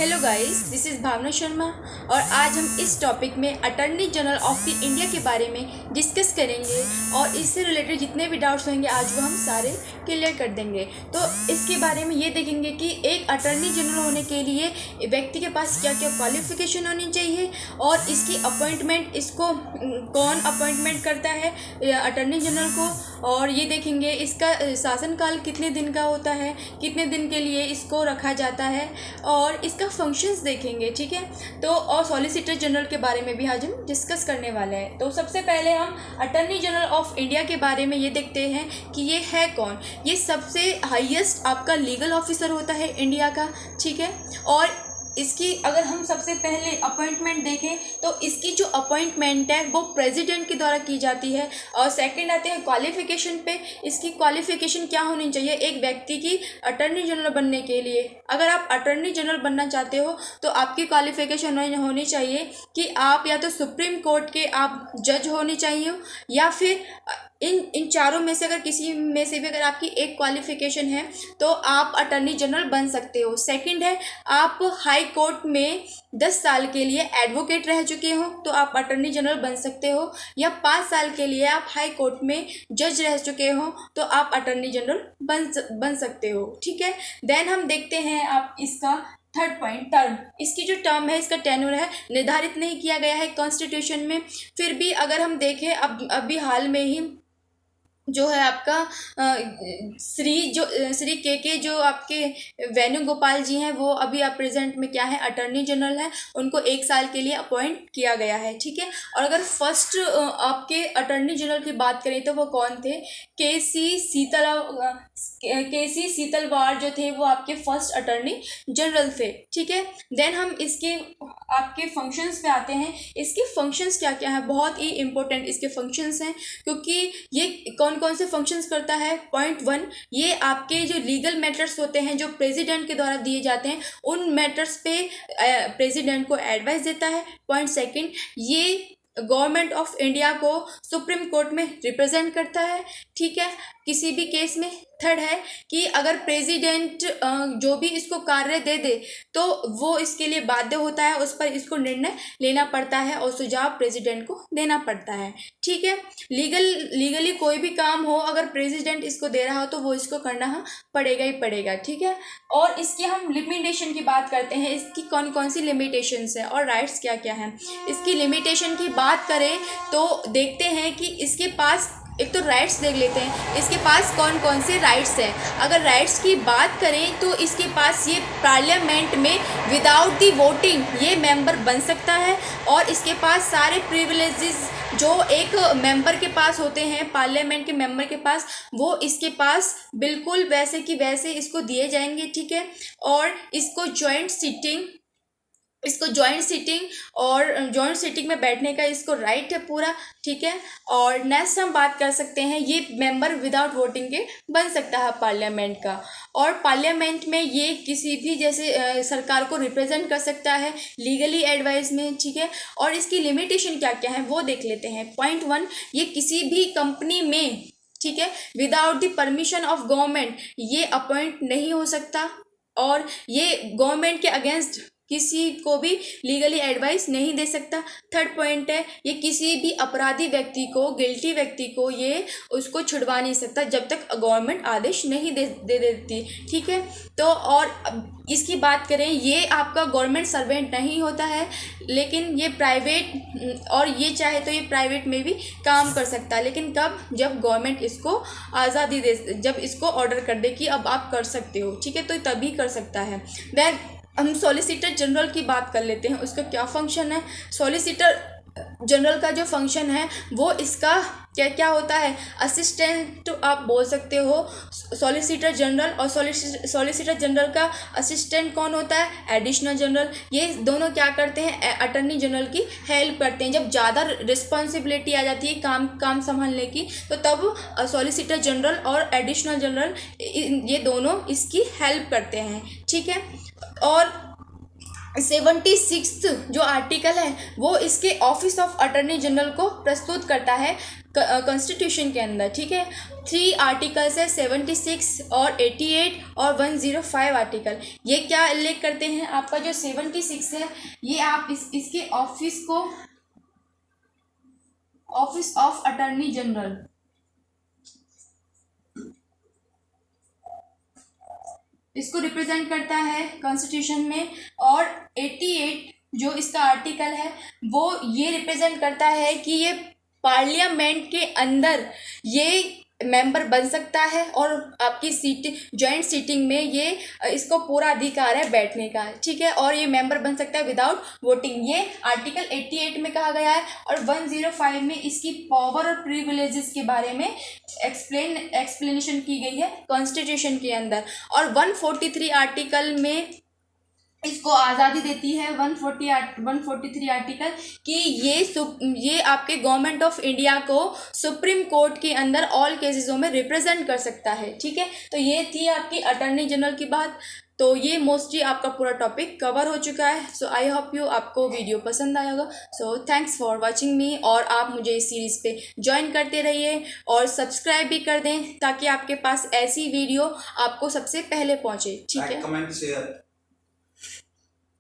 Hello guys, this is भावना शर्मा और आज हम इस टॉपिक में attorney general of the India के बारे में डिस्कस करेंगे और इससे रिलेटेड जितने भी डाउट्स होंगे आज वो हम सारे क्लियर कर देंगे। तो इसके बारे में ये देखेंगे कि एक अटॉर्नी जनरल होने के लिए व्यक्ति के पास क्या क्या क्वालिफिकेशन होनी चाहिए और इसकी अपॉइंटमेंट इसको कौन अपॉइंटमेंट करता है अटॉर्नी जनरल को, और ये देखेंगे इसका शासनकाल कितने दिन का होता है, कितने दिन के लिए इसको रखा जाता है और इसका फंक्शंस देखेंगे। ठीक है, तो और सॉलिसिटर जनरल के बारे में भी आज हम डिस्कस करने वाले हैं। तो सबसे पहले हम अटॉर्नी जनरल ऑफ इंडिया के बारे में ये देखते हैं कि ये है कौन। ये सबसे हाईएस्ट आपका लीगल ऑफिसर होता है इंडिया का। ठीक है, और इसकी अगर हम सबसे पहले अपॉइंटमेंट देखें तो इसकी जो अपॉइंटमेंट है वो प्रेसिडेंट के द्वारा की जाती है। और सेकंड आते हैं क्वालिफिकेशन पे। इसकी क्वालिफिकेशन क्या होनी चाहिए एक व्यक्ति की अटॉर्नी जनरल बनने के लिए। अगर आप अटॉर्नी जनरल बनना चाहते हो तो आपकी क्वालिफिकेशन होनी चाहिए कि आप या तो सुप्रीम कोर्ट के आप जज होने चाहिए या फिर इन चारों में से अगर किसी में से भी अगर आपकी एक क्वालिफिकेशन है तो आप अटॉर्नी जनरल बन सकते हो। सेकंड है आप हाई कोर्ट में 10 साल के लिए एडवोकेट रह चुके हो तो आप अटॉर्नी जनरल बन सकते हो, या 5 साल के लिए आप हाई कोर्ट में जज रह चुके हो तो आप अटॉर्नी जनरल बन सकते हो। ठीक है, देन हम देखते हैं आप इसका थर्ड पॉइंट टर्म। इसकी जो टर्म है, इसका टेन्योर है, निर्धारित नहीं किया गया है कॉन्स्टिट्यूशन में। फिर भी अगर हम देखें अभी हाल में ही जो है आपका श्री के जो आपके वेणुगोपाल जी हैं वो अभी आप प्रेजेंट में क्या है अटॉर्नी जनरल है, उनको 1 साल के लिए अपॉइंट किया गया है। ठीक है, और अगर फर्स्ट आपके अटॉर्नी जनरल की बात करें तो वो कौन थे, के सी सीतलवाड़ जो थे वो आपके फर्स्ट अटॉर्नी जनरल थे। ठीक है, देन हम इसके आपके फंक्शंस पे आते हैं। इसके फंक्शंस क्या क्या है, बहुत ही इंपॉर्टेंट इसके फंक्शंस हैं क्योंकि ये कौन कौन से फंक्शंस करता है। पॉइंट 1, ये आपके जो लीगल मैटर्स होते हैं जो प्रेसिडेंट के द्वारा दिए जाते हैं उन मैटर्स पे प्रेसिडेंट को एडवाइस देता है। पॉइंट 2, ये गवर्नमेंट ऑफ इंडिया को सुप्रीम कोर्ट में रिप्रेजेंट करता है। ठीक है, किसी भी केस में। थर्ड है कि अगर प्रेसिडेंट जो भी इसको कार्य दे दे तो वो इसके लिए बाध्य होता है, उस पर इसको निर्णय लेना पड़ता है और सुझाव प्रेसिडेंट को देना पड़ता है। ठीक है, लीगली कोई भी काम हो अगर प्रेसिडेंट इसको दे रहा हो तो वो इसको करना पड़ेगा ही पड़ेगा। ठीक है, और इसकी हम लिमिटेशन की बात करते हैं, इसकी कौन कौन सी लिमिटेशंस है और राइट्स क्या क्या हैं। इसकी लिमिटेशन की बात करें तो देखते हैं कि इसके पास एक तो राइट्स देख लेते हैं, इसके पास कौन कौन से राइट्स हैं। अगर राइट्स की बात करें तो इसके पास ये पार्लियामेंट में विदाउट दी वोटिंग ये मेंबर बन सकता है और इसके पास सारे प्रिविलेजेस जो एक मेंबर के पास होते हैं, पार्लियामेंट के मेंबर के पास, वो इसके पास बिल्कुल वैसे कि वैसे इसको दिए जाएंगे। ठीक है, और इसको जॉइंट सीटिंग में बैठने का इसको राइट है पूरा। ठीक है, और नेक्स्ट हम बात कर सकते हैं, ये मेंबर विदाउट वोटिंग के बन सकता है पार्लियामेंट का, और पार्लियामेंट में ये किसी भी जैसे सरकार को रिप्रेजेंट कर सकता है लीगली एडवाइस में। ठीक है, और इसकी लिमिटेशन क्या क्या है वो देख लेते हैं। पॉइंट 1, ये किसी भी कंपनी में, ठीक है, without the permission of government ये अपॉइंट नहीं हो सकता और ये गवर्नमेंट के अगेंस्ट किसी को भी लीगली एडवाइस नहीं दे सकता। थर्ड पॉइंट है, ये किसी भी अपराधी व्यक्ति को, गिल्टी व्यक्ति को ये उसको छुड़वा नहीं सकता जब तक गवर्नमेंट आदेश नहीं दे देती। ठीक है, तो और इसकी बात करें, ये आपका गवर्नमेंट सर्वेंट नहीं होता है लेकिन ये प्राइवेट, और ये चाहे तो ये प्राइवेट में भी काम कर सकता है, लेकिन कब, जब गवर्नमेंट इसको आज़ादी दे, जब इसको ऑर्डर कर दे कि अब आप कर सकते हो। ठीक है, तो तभी कर सकता है। देन हम सॉलिसिटर जनरल की बात कर लेते हैं, उसका क्या फंक्शन है। सॉलिसिटर जनरल का जो फंक्शन है वो इसका क्या क्या होता है, असिस्टेंट आप बोल सकते हो सॉलिसिटर जनरल, और सॉलिसिटर जनरल का असिस्टेंट कौन होता है, एडिशनल जनरल। ये दोनों क्या करते हैं, अटॉर्नी जनरल की हेल्प करते हैं। जब ज़्यादा रिस्पॉन्सिबिलिटी आ जाती है काम संभालने की तो तब सॉलिसिटर जनरल और एडिशनल जनरल ये दोनों इसकी हेल्प करते हैं। ठीक है, और 76 जो आर्टिकल है वो इसके ऑफिस ऑफ अटॉर्नी जनरल को प्रस्तुत करता है। कॉन्स्टिट्यूशन के अंदर, ठीक है। 3 आर्टिकल्स है, 76 और 88 और 105 आर्टिकल। ये क्या उल्लेख करते हैं? आपका जो 76 है ये आप इसके ऑफिस ऑफ अटॉर्नी जनरल, इसको रिप्रेजेंट करता है कॉन्स्टिट्यूशन में। और 88 जो इसका आर्टिकल है वो ये रिप्रेजेंट करता है कि ये पार्लियामेंट के अंदर ये मेंबर बन सकता है और आपकी सीट जॉइंट सीटिंग में ये इसको पूरा अधिकार है बैठने का, ठीक है। और ये मेंबर बन सकता है विदाउट वोटिंग, ये आर्टिकल 88 में कहा गया है। और 105 में इसकी पावर और प्रिविलेजेस के बारे में एक्सप्लेनेशन की गई है कॉन्स्टिट्यूशन के अंदर। और 143 आर्टिकल में इसको आज़ादी देती है, 143 आर्टिकल, कि ये आपके गवर्नमेंट ऑफ इंडिया को सुप्रीम कोर्ट के अंदर ऑल केसेसों में रिप्रेजेंट कर सकता है, ठीक है। तो ये थी आपकी अटॉर्नी जनरल की बात। तो ये मोस्टली आपका पूरा टॉपिक कवर हो चुका है। सो आई होप आपको वीडियो पसंद आया होगा। So thanks for watching me, और आप मुझे इस सीरीज़ पे ज्वाइन करते रहिए और सब्सक्राइब भी कर दें ताकि आपके पास ऐसी वीडियो आपको सबसे पहले पहुंचे, ठीक है। Comment share